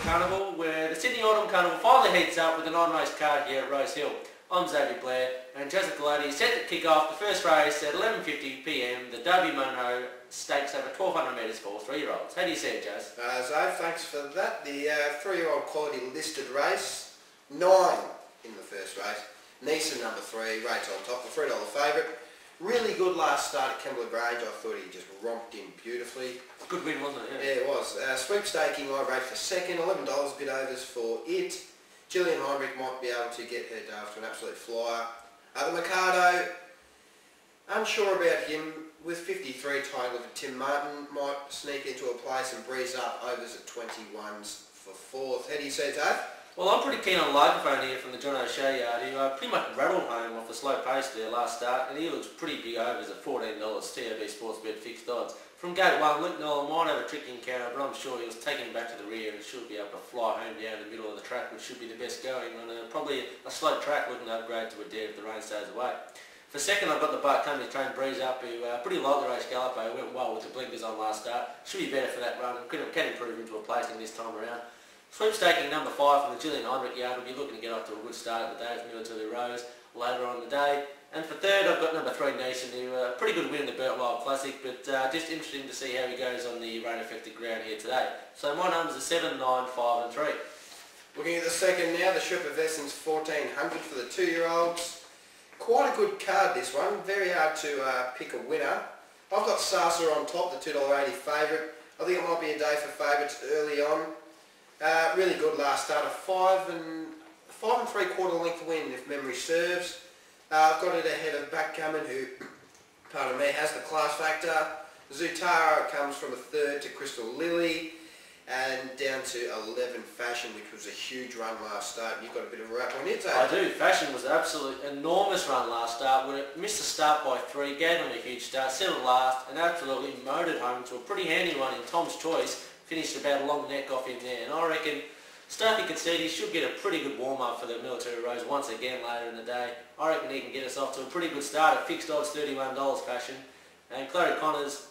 Carnival, where the Sydney Autumn Carnival finally heats up with an on-race card here at Rose Hill. I'm Xavier Blair, and Joseph Galati is set to kick off the first race at 11:50pm, the Derby Monroe Stakes over 1200 metres for 3-year-olds. How do you see it, Joseph? Zave, thanks for that. The 3-year-old quality listed race, 9 in the first race. Neeson number 3, rates on top, the $3 favourite. Really good last start at Kembla Grange. I thought he just romped in beautifully. Good win, wasn't it? Yeah, it was. Sweepstaking, I rate for second, $11 a bit overs for it. Gillian Heinrich might be able to get her dove to an absolute flyer. The Mikado, unsure about him. With 53 title for Tim Martin, might sneak into a place and breeze up overs at 21s for 4th. How do you see it, Dave? Well, I'm pretty keen on Locaphone here from the John O'Shea yard, who pretty much rattled home off the slow pace there last start, and he looks pretty big overs at $14, TAB Sportsbet fixed odds. From gate 1, Luke Nolan might have a tricky encounter, but I'm sure he'll take him back to the rear and should be able to fly home down the middle of the track, which should be the best going on probably a slow track looking to upgrade to a dare if the rain stays away. For second, I've got the Bart Cummings trained Breeze Up, who pretty like the race Gallopo, went well with the blinkers on last start. Should be better for that run, can improve into a placing this time around. Sweepstaking number 5 from the Gillian Heinrich yard will be looking to get off to a good start at the Dave's Military Rose later on in the day. And for third, I've got number 3 Neeson, who pretty good win in the Birtwell Classic, but just interesting to see how he goes on the rain affected ground here today. So my numbers are 7, 9, 5 and 3. Looking at the second now, the Sherpa Vessens 1400 for the 2-year-olds. Quite a good card this one, very hard to pick a winner. I've got Sasa on top, the $2.80 favourite. I think it might be a day for favourites early on. Really good last start, a 5 and 3/4 length win if memory serves. I've got it ahead of Backgammon, who, pardon me, has the class factor. Zutara comes from a 3rd to Crystal Lily, and down to 11 Fashion, which was a huge run last start. You've got a bit of a rap on it, eh? I do. Fashion was an absolute enormous run last start. When it missed the start by 3, gave them a huge start, settled last, and absolutely motored home to a pretty handy one in Tom's Choice. Finished about a long neck off him there, and I reckon Starkey Concedi should get a pretty good warm-up for the Military Rose once again later in the day. I reckon he can get us off to a pretty good start at fixed odds $31 Fashion. And Clary Connors,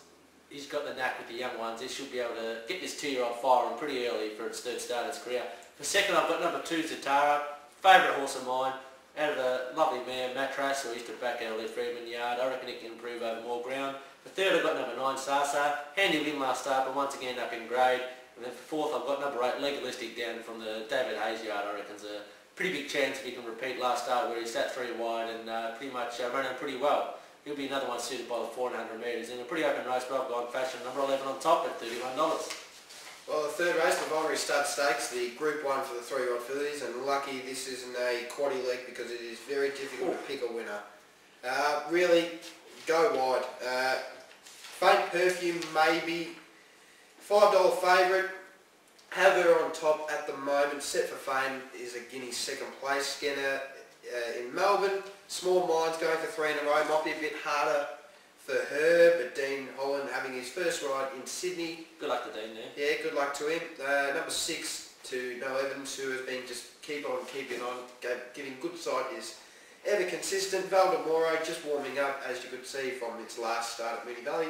he's got the knack with the young ones. He should be able to get this 2-year-old firing pretty early for its 3rd start of its career. For second, I've got number 2 Zutara, favourite horse of mine, out of a lovely mare, Matras, who used to back out of Lee Freeman yard. I reckon he can improve over more ground. For third, I've got number 9 Sasa, handy win last start, but once again up in grade. And then for 4th, I've got number 8 Legalistic down from the David Hayes yard. I reckon there's a pretty big chance if he can repeat last start where he sat 3 wide and pretty much ran him pretty well. He'll be another one suited by the 400 metres in a pretty open race, but I've gone Fashion number 11 on top at $31. Well, the third race, the Vulnerary Stud Stakes, the Group 1 for the 3-year-old fillies, and lucky this isn't a quaddy league because it is very difficult to pick a winner. Really, go wide. Faint Perfume, maybe. $5 favourite. Have her on top at the moment. Set for Fame is a Guineas 2nd place. Skinner in Melbourne. Small Minds going for 3 in a row. Might be a bit harder for her, but Dean Holland having his first ride in Sydney. Good luck to Dean there. Yeah, good luck to him. Number 6 to Noah Evans, who has been just keeping on, giving good sight, is ever consistent. Valdemoro just warming up, as you could see from its last start at Moonee Valley.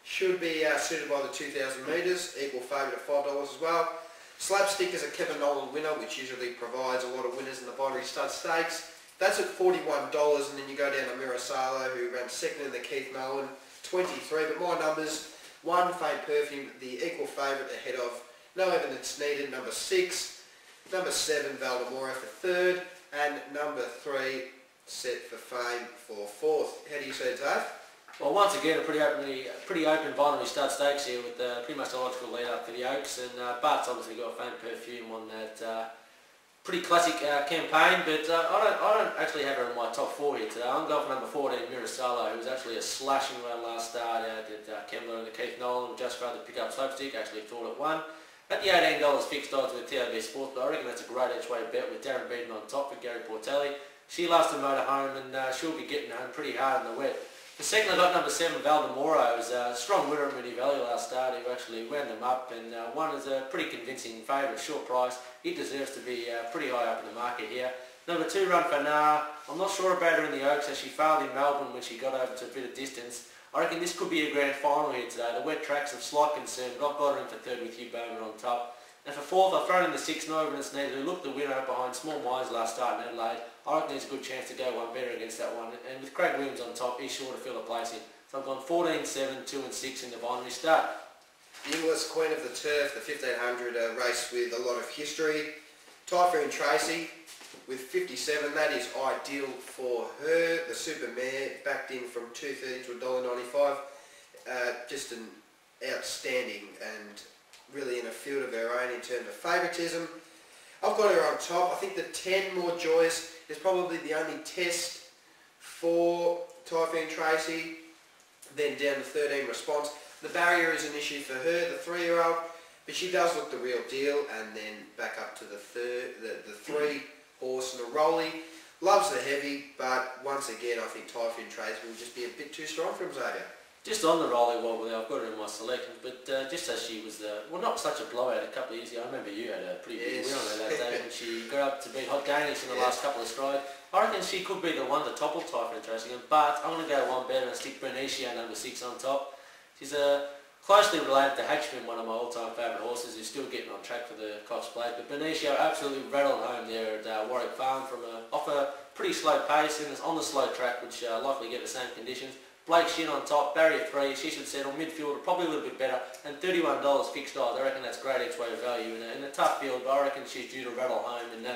Should be suited by the 2,000 metres, equal favourite at $5 as well. Slapstick is a Kevin Nolan winner, which usually provides a lot of winners in the Vulnerary Stud Stakes. That's at $41, and then you go down to Mirasalo, who ran 2nd in the Keith Nolan, 23. But my numbers, 1 Faint Perfume, the equal favourite ahead of No Evidence Needed, number 6. Number 7 Valdemoro for 3rd, and number 3 Set for Fame for 4th. How do you see it, Dave? Well, once again, a pretty open Vulnerary Stud Stakes here with pretty much a logical lead up for the Oaks, and Bart's obviously got a Faint Perfume on that pretty classic campaign, but I don't actually have her in my top 4 here today. I'm going for number 14, Mirasalo, who was actually a slashing run last start out at Kembla and the Keith Nolan, just rather pick up Slapstick, actually thought it won. At the $18 fixed odds with TAB Sports, but I reckon that's a great each-way bet with Darren Beaton on top for Gary Portelli. She loves to motor home, and she'll be getting home pretty hard in the wet. The second, I got number 7, Valdemoro, who was a strong winner at Moonee Valley last start, who actually wound them up and won as a pretty convincing favourite, short price. He deserves to be pretty high up in the market here. Number 2, Run for Nara. I'm not sure about her in the Oaks, as she failed in Melbourne when she got over to a bit of distance. I reckon this could be a grand final here today. The wet track's of slight concern, but I've got her in for 3rd with Hugh Bowman on top. And for fourth, I've thrown in the 6, No Evidence Needed, who looked the winner behind Small Minds last start in Adelaide. I reckon there's a good chance to go one better against that one. And with Craig Williams on top, he's sure to fill a place in. So I've gone 14, 7, 2 and 6 in the binary start. The Inglis Queen of the Turf, the 1500 race with a lot of history. Typhoon Tracy with 57, that is ideal for her. The Super Mare backed in from $2.30 to $1.95. Just an outstanding and really in a field of her own in terms of favouritism. I've got her on top. I think the 10 More Joyous is probably the only test for Typhoon Tracy. Then down to 13 Response. The barrier is an issue for her, the 3-year-old, but she does look the real deal. And then back up to the 3 horse Neroli. Loves the heavy, but once again I think Typhoon Tracy will just be a bit too strong for him, Xavier. Just on the Rolly Wobble there, I've got it in my selections, but just as she was not such a blowout a couple of years ago. I remember you had a pretty big win on her that day when she got up to beat Hot Danish in the last couple of strides. I reckon she could be the one to topple Typhoon Tracy again, but I'm going to go one better and stick Benicio number 6 on top. She's closely related to Hatchman, one of my all-time favourite horses, who's still getting on track for the Cox Plate. But Benicio absolutely rattled home there at Warwick Farm off a pretty slow pace and it's on the slow track, which likely get the same conditions. Blake Shin on top, barrier 3, she should settle, midfielder probably a little bit better, and $31 fixed odds. I reckon that's great each way value in a tough field, but I reckon she's due to rattle home and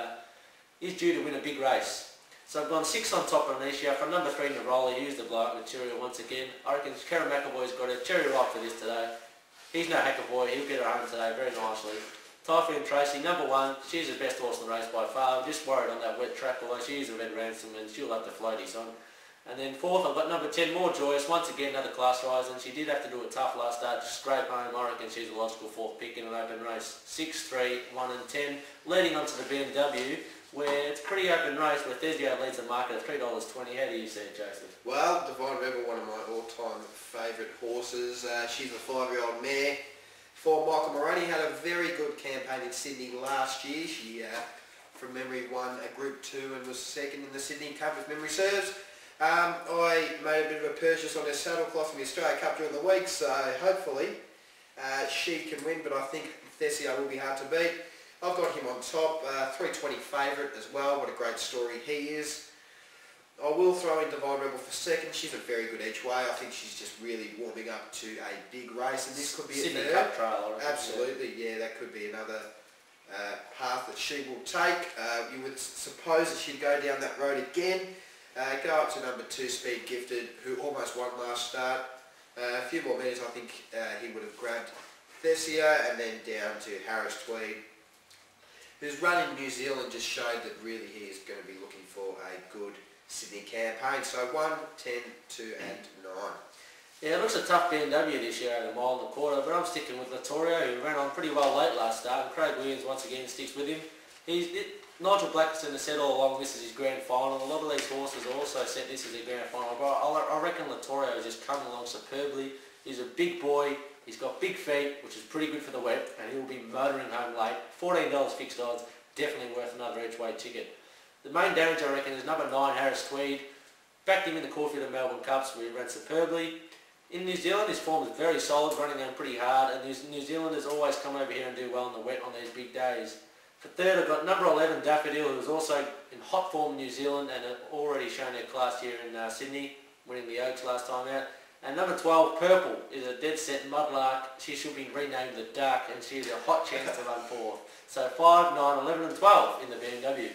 is due to win a big race. So I've gone 6 on top of Benicio. For number 3, Neroli, who's the blowout material once again. I reckon Karen McAvoy's got a cherry ripe for this today. He's no hacker boy, he'll get her home today very nicely. Typhoon Tracy, number 1, she's the best horse in the race by far. I'm just worried on that wet track, although she is a red ransom and she'll have the floaties on. And then 4th, I've got number 10, More Joyous. Once again, another class rise, and she did have to do it tough last start to scrape home. I reckon she's a logical 4th pick in an open race. 6, 3, 1 and 10, leading on to the BMW, where it's a pretty open race, where Thesio leads the market at $3.20. How do you see it, Joseph? Well, Divine Rebel, one of my all-time favourite horses. She's a 5-year-old mare for Michael Moroney. Had a very good campaign in Sydney last year. She, from memory, won a Group 2 and was 2nd in the Sydney Cup, if memory serves. I made a bit of a purchase on her saddle cloth in the Australia Cup during the week, so hopefully she can win, but I think Thesio will be hard to beat. I've got him on top, 320 favourite as well. What a great story he is. I will throw in Divine Rebel for 2nd. She's a very good each way. I think she's just really warming up to a big race, and this could be Sydney a Cup trial. Absolutely, yeah, that could be another path that she will take. You would suppose that she'd go down that road again. Go up to number 2, Speed Gifted, who almost won last start. A few more metres, I think he would have grabbed Thesio, and then down to Harris Tweed, whose run in New Zealand just showed that really he is going to be looking for a good Sydney campaign. So 1, 10, 2 and 9. Yeah, it looks a tough BMW this year over the mile and the quarter, but I'm sticking with Latorio, who ran on pretty well late last start, and Craig Williams once again sticks with him. Nigel Blackiston has said all along this is his grand final. A lot of these horses also said this is their grand final, but I reckon Latorio has just come along superbly. He's a big boy, he's got big feet, which is pretty good for the wet, and he'll be motoring home late. $14 fixed odds, definitely worth another each way ticket. The main damage I reckon is number 9, Harris Tweed. Backed him in the Caulfield and Melbourne Cups where he ran superbly. In New Zealand his form is very solid, running them pretty hard, and New Zealanders always come over here and do well in the wet on these big days. For 3rd I've got number 11, Daffodil, who was also in hot form in New Zealand and had already shown her class here in Sydney, winning the Oaks last time out. And number 12, Purple, is a dead set mudlark. She should be renamed the Duck, and she has a hot chance to run 4th. So 5, 9, 11 and 12 in the BMW.